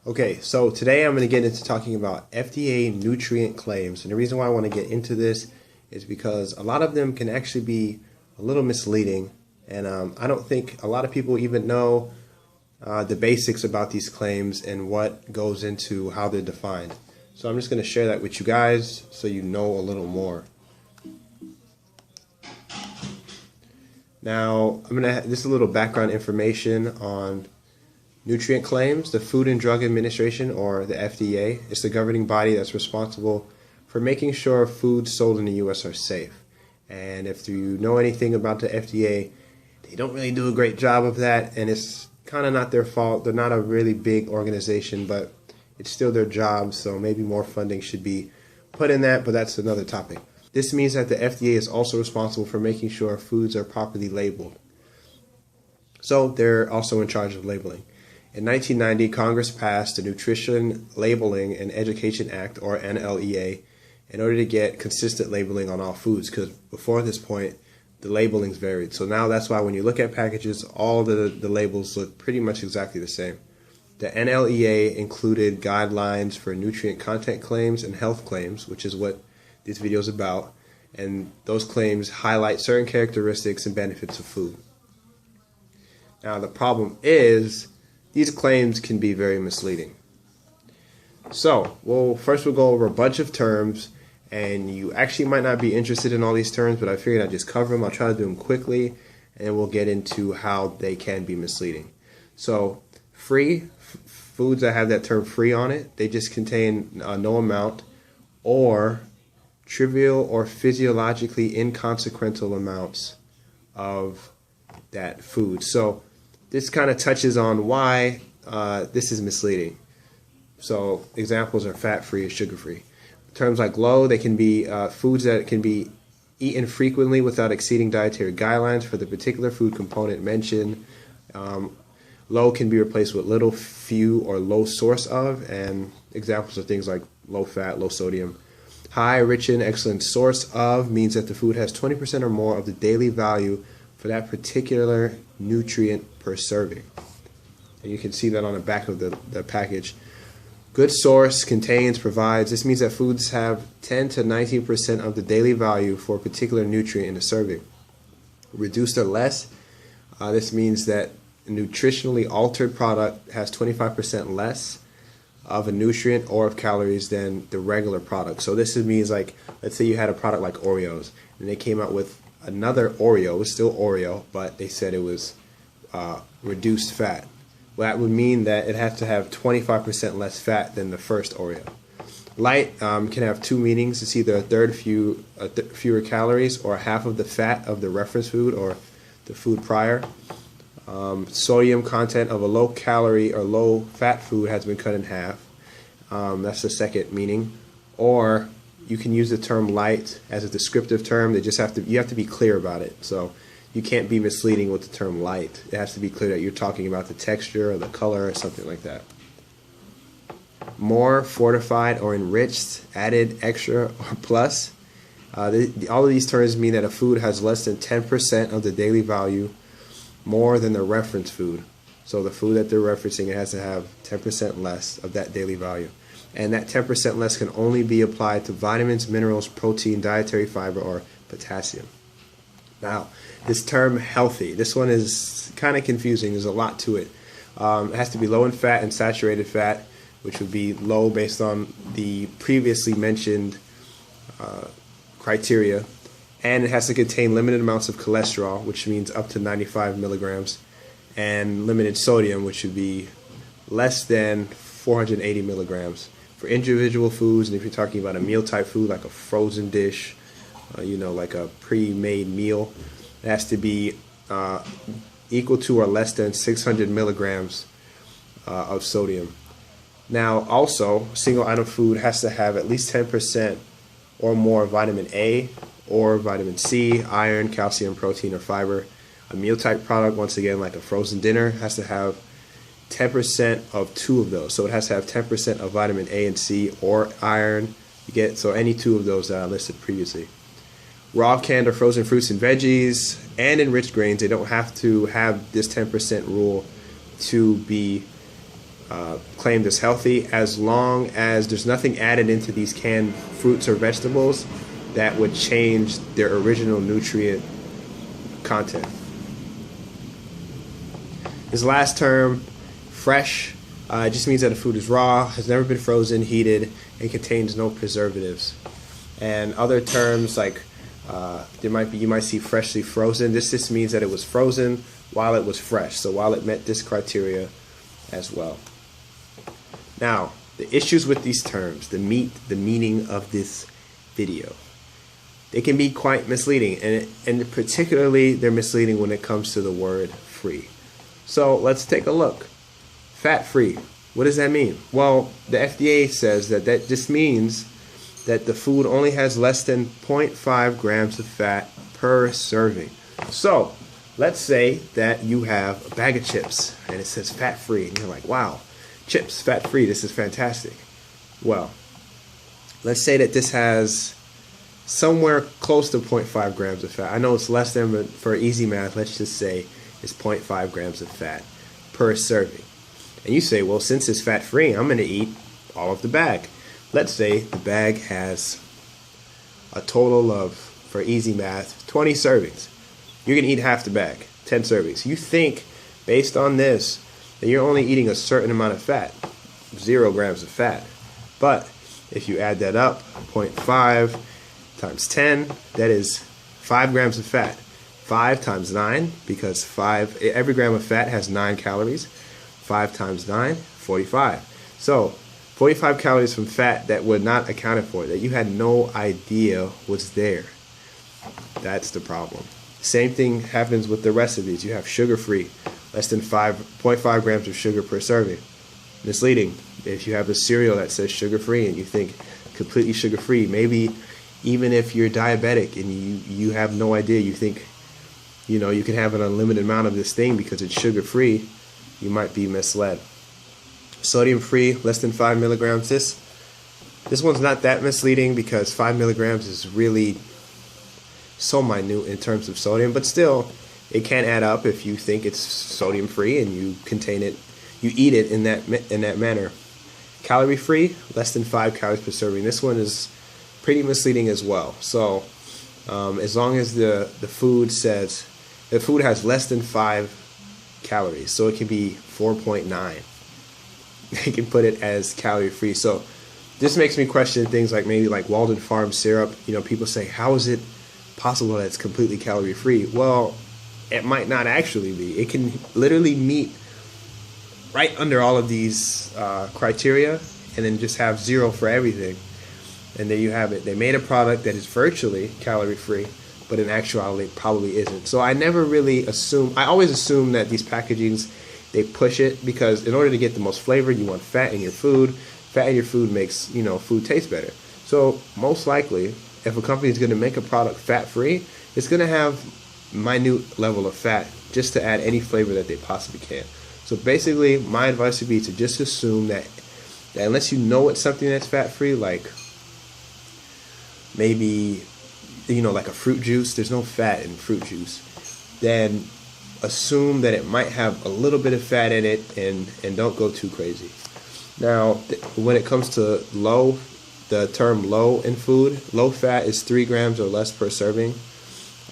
Okay, so today I'm going to get into talking about FDA nutrient claims. And the reason why I want to get into this is because a lot of them can actually be a little misleading. And I don't think a lot of people even know the basics about these claims and what goes into how they're defined. So I'm just going to share that with you guys so you know a little more. Now, I'm going to have just a little background information on nutrient claims. The Food and Drug Administration, or the FDA, is the governing body that's responsible for making sure foods sold in the U.S. are safe. And if you know anything about the FDA, they don't really do a great job of that, and it's kind of not their fault. They're not a really big organization, but it's still their job, so maybe more funding should be put in that, but that's another topic. This means that the FDA is also responsible for making sure foods are properly labeled. So they're also in charge of labeling. In 1990, Congress passed the Nutrition Labeling and Education Act, or NLEA, in order to get consistent labeling on all foods, because before this point, the labelings varied. So now that's why when you look at packages, all the labels look pretty much exactly the same. The NLEA included guidelines for nutrient content claims and health claims, which is what this video is about, and those claims highlight certain characteristics and benefits of food. Now the problem is, these claims can be very misleading. So, first we'll go over a bunch of terms, and you actually might not be interested in all these terms, but I figured I'd just cover them. I'll try to do them quickly, and we'll get into how they can be misleading. So, foods that have that term free on it, they just contain no amount or trivial or physiologically inconsequential amounts of that food. So, this kind of touches on why this is misleading. So examples are fat-free or sugar-free. Terms like low, they can be foods that can be eaten frequently without exceeding dietary guidelines for the particular food component mentioned. Low can be replaced with little, few, or low source of, and examples of things like low fat, low sodium. High, rich in, excellent source of means that the food has 20% or more of the daily value for that particular nutrient per serving. And you can see that on the back of the package. Good source, contains, provides. This means that foods have 10 to 19% of the daily value for a particular nutrient in a serving. Reduced or less. This means that a nutritionally altered product has 25% less of a nutrient or of calories than the regular product. So this means, like, let's say you had a product like Oreos, and they came out with another Oreo. It was still Oreo, but they said it was reduced fat. Well, that would mean that it has to have 25% less fat than the first Oreo. Light can have two meanings. It's either a third fewer calories or half of the fat of the reference food or the food prior. Sodium content of a low-calorie or low-fat food has been cut in half. That's the second meaning. Or you can use the term light as a descriptive term. You have to be clear about it. So you can't be misleading with the term light. It has to be clear that you're talking about the texture or the color or something like that. More, fortified, or enriched, added, extra, or plus. All of these terms mean that a food has less than 10% of the daily value more than the reference food. So the food that they're referencing, it has to have 10% less of that daily value. And that 10% less can only be applied to vitamins, minerals, protein, dietary fiber, or potassium. Now, this term healthy, this one is kind of confusing. There's a lot to it. It has to be low in fat and saturated fat, which would be low based on the previously mentioned criteria. And it has to contain limited amounts of cholesterol, which means up to 95 milligrams, and limited sodium, which would be less than 480 milligrams. For individual foods, and if you're talking about a meal type food like a frozen dish, like a pre-made meal, it has to be equal to or less than 600 milligrams of sodium. Now, also, single item food has to have at least 10% or more vitamin A or vitamin C, iron, calcium, protein, or fiber. A meal type product, once again, like a frozen dinner, has to have 10% of two of those. So it has to have 10% of vitamin A and C or iron. So any two of those that I listed previously. Raw, canned, or frozen fruits and veggies and enriched grains, they don't have to have this 10% rule to be claimed as healthy as long as there's nothing added into these canned fruits or vegetables that would change their original nutrient content. This last term, fresh, just means that the food is raw, has never been frozen, heated, and contains no preservatives. And other terms like you might see freshly frozen. This just means that it was frozen while it was fresh, so while it met this criteria as well. Now, the issues with these terms, the meaning of this video. They can be quite misleading, and particularly they're misleading when it comes to the word free. So let's take a look. Fat-free. What does that mean? Well, the FDA says that this means that the food only has less than 0.5 grams of fat per serving. So let's say that you have a bag of chips and it says fat-free, and you're like, wow, chips, fat-free, this is fantastic. Well, let's say that this has somewhere close to 0.5 grams of fat. I know it's less than, but for easy math, let's just say it's 0.5 grams of fat per serving. And you say, well, since it's fat-free, I'm going to eat all of the bag. Let's say the bag has a total of, for easy math, 20 servings. You're going to eat half the bag, 10 servings. You think, based on this, that you're only eating a certain amount of fat, 0 grams of fat. But if you add that up, 0.5 times 10, that is 5 grams of fat. 5 times 9, because every gram of fat has 9 calories. 5 times 9, 45. So 45 calories from fat that were not accounted for, that you had no idea was there. That's the problem. Same thing happens with the rest of these. You have sugar-free, less than 0.5 grams of sugar per serving. Misleading. If you have a cereal that says sugar-free and you think completely sugar-free, maybe even if you're diabetic and you have no idea, you think, you know, you can have an unlimited amount of this thing because it's sugar-free, you might be misled. Sodium-free, less than 5 milligrams. This one's not that misleading because 5 milligrams is really so minute in terms of sodium, but still, it can add up if you think it's sodium-free and you eat it in that manner. Calorie-free, less than 5 calories per serving. This one is pretty misleading as well. So, as long as the food says the food has less than 5 calories, so it can be 4.9. They can put it as calorie-free. So this makes me question things like maybe like Walden Farm syrup. You know, people say, how is it possible that it's completely calorie-free? Well, it might not actually be. It can literally meet right under all of these criteria and then just have 0 for everything. And there you have it. They made a product that is virtually calorie-free, but in actuality it probably isn't. So I never really assume. I always assume that these packagings, they push it because in order to get the most flavor, you want fat in your food. Fat in your food makes, you know, food taste better. So most likely, if a company is going to make a product fat-free, it's going to have minute level of fat just to add any flavor that they possibly can. So basically, my advice would be to just assume that unless you know it's something that's fat-free, like maybe, you know, like a fruit juice, there's no fat in fruit juice, then assume that it might have a little bit of fat in it and don't go too crazy. Now, when it comes to low, the term low in food, low fat is 3 grams or less per serving.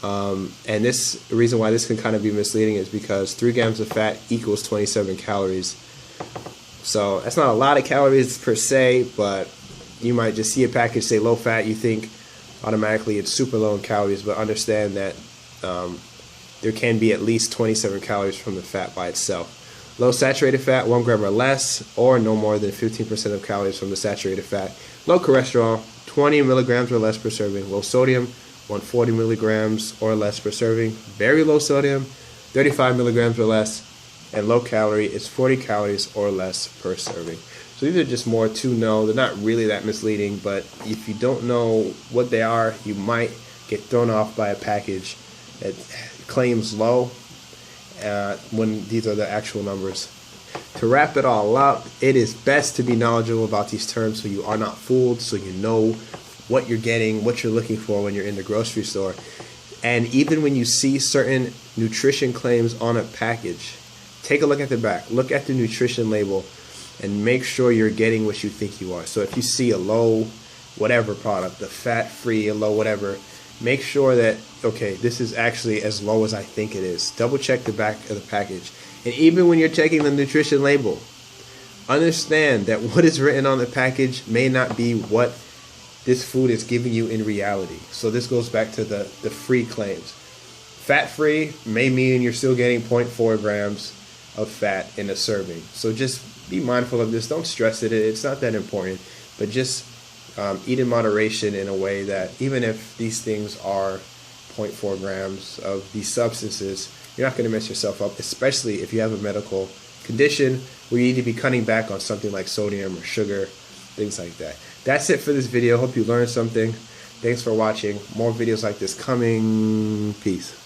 And the reason why this can kind of be misleading is because 3 grams of fat equals 27 calories. So that's not a lot of calories per se, but you might just see a package say low fat, you think automatically it's super low in calories, but understand that there can be at least 27 calories from the fat by itself. Low saturated fat, 1 gram or less, or no more than 15% of calories from the saturated fat. Low cholesterol, 20 milligrams or less per serving. Low sodium, 140 milligrams or less per serving. Very low sodium, 35 milligrams or less. And low calorie is 40 calories or less per serving. So these are just more to know. They're not really that misleading, but if you don't know what they are, you might get thrown off by a package that claims low when these are the actual numbers. To wrap it all up, it is best to be knowledgeable about these terms so you are not fooled, so you know what you're getting, what you're looking for when you're in the grocery store. And even when you see certain nutrition claims on a package, take a look at the back. Look at the nutrition label and make sure you're getting what you think you are. So if you see a low whatever product, the fat-free, a low whatever, make sure that, okay, this is actually as low as I think it is. Double check the back of the package. And even when you're checking the nutrition label, understand that what is written on the package may not be what this food is giving you in reality. So this goes back to the free claims. Fat-free may mean you're still getting 0.4 grams of fat in a serving. So just be mindful of this. Don't stress it. It's not that important. But just eat in moderation in a way that even if these things are 0.4 grams of these substances, you're not going to mess yourself up, especially if you have a medical condition where you need to be cutting back on something like sodium or sugar, things like that. That's it for this video. Hope you learned something. Thanks for watching. More videos like this coming. Peace.